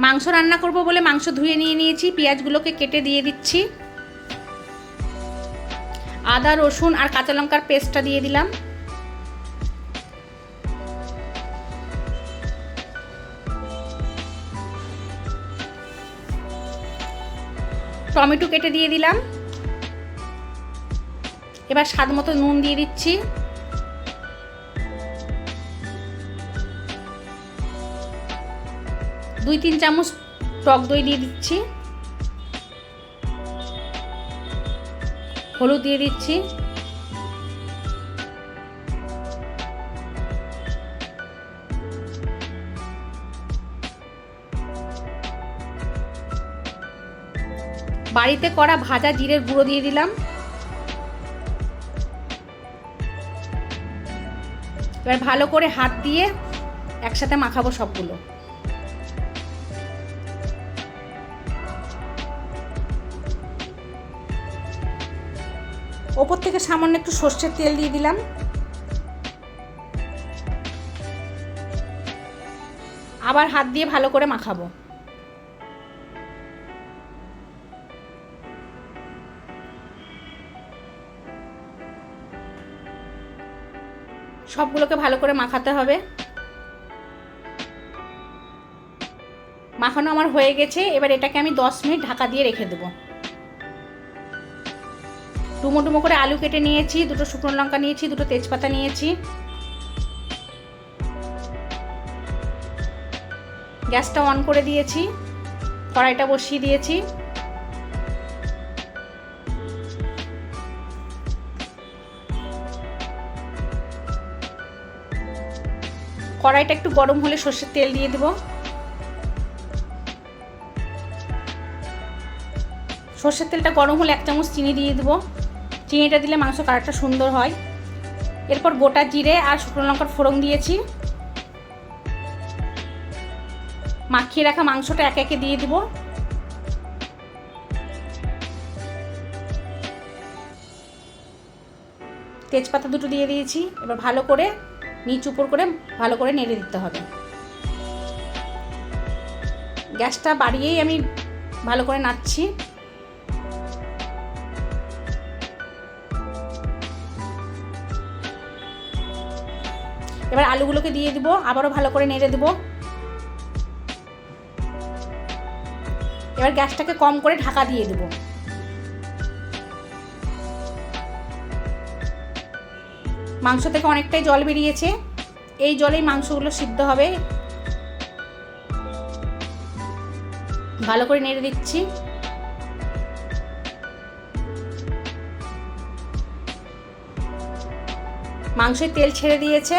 মাংস রান্না করব বলে মাংস ধুয়ে নিয়েছি, পেঁয়াজগুলোকে কেটে দিয়ে দিচ্ছি। আদা রসুন আর কাঁচা লঙ্কার পেস্টটা দিয়ে দিলাম। টমেটো কেটে দিয়ে দিলাম। এবার স্বাদ মতো নুন দিয়ে দিচ্ছি। দুই তিন চামচ টক দই দিয়ে দিচ্ছি। হলুদ দিয়ে দিচ্ছি। বাড়িতে করা ভাজা জিরের গুঁড়ো দিয়ে দিলাম। এবার ভালো করে হাত দিয়ে একসাথে মাখাবো সবগুলো। ওপর থেকে সামান্য একটু সর্ষের তেল দিয়ে দিলাম। আবার হাত দিয়ে ভালো করে মাখাবো। সবগুলোকে ভালো করে মাখাতে হবে। মাখানো আমার হয়ে গেছে। এবার এটাকে আমি 10 মিনিট ঢাকা দিয়ে রেখে দেবো। ডুমো ডুমো করে আলু কেটে নিয়েছি, দুটো শুকনো লঙ্কা নিয়েছি, দুটো তেজপাতা নিয়েছি। গ্যাসটা অন করে দিয়েছি, কড়াইটা বসিয়ে দিয়েছি। কড়াইটা একটু গরম হলে সর্ষের তেল দিয়ে দেব। সর্ষের তেলটা গরম হলে 1 চামচ চিনি দিয়ে দেবো। চিনিটা দিলে মাংস কালারটা সুন্দর হয়। এরপর গোটা জিরে আর শুকনো লঙ্কার ফোড়ন দিয়েছি। মাখিয়ে রাখা মাংসটা একে একে দিয়ে দেব। তেজপাতা দুটো দিয়ে দিয়েছি। এবার ভালো করে নিচ উপর করে ভালো করে নেড়ে দিতে হবে। গ্যাসটা বাড়িয়েই আমি ভালো করে নাড়ছি। এবার আলুগুলোকে দিয়ে দিব, আবারও ভালো করে নেড়ে দেব। এবার গ্যাসটাকে কম করে ঢাকা দিয়ে দেব। মাংস থেকে অনেকটাই জল বেরিয়েছে। এই জলেই মাংসগুলো সিদ্ধ হবে। ভালো করে নেড়ে দিচ্ছি। মাংসের তেল ছেড়ে দিয়েছে,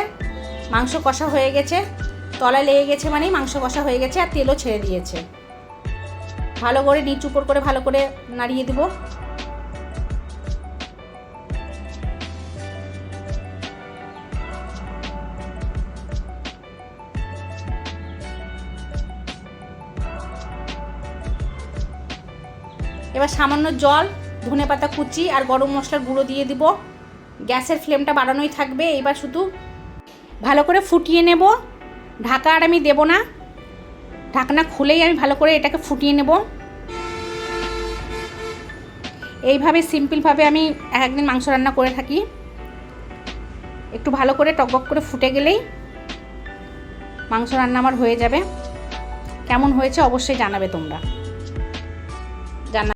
মাংস কষা হয়ে গেছে। তলায় লেগে গেছে মানেই মাংস কষা হয়ে গেছে, আর তেলও ছেড়ে দিয়েছে। ভালো করে নিচ উপর করে ভালো করে নাড়িয়ে দেব। এবার সামান্য জল, ধনেপাতা কুচি আর গরম মশলার গুঁড়ো দিয়ে দিব। গ্যাসের ফ্লেমটা বাড়ানোই থাকবে। এবার শুধু ভালো করে ফুটিয়ে নেব। ঢাকা আর আমি দেব না, ঢাকনা খুলেই আমি ভালো করে এটাকে ফুটিয়ে নেব। এইভাবে সিম্পলভাবে আমি একদিন মাংস রান্না করে থাকি। একটু ভালো করে টকবক করে ফুটে গেলেই মাংস রান্না আমার হয়ে যাবে। কেমন হয়েছে অবশ্যই জানাবে তোমরা।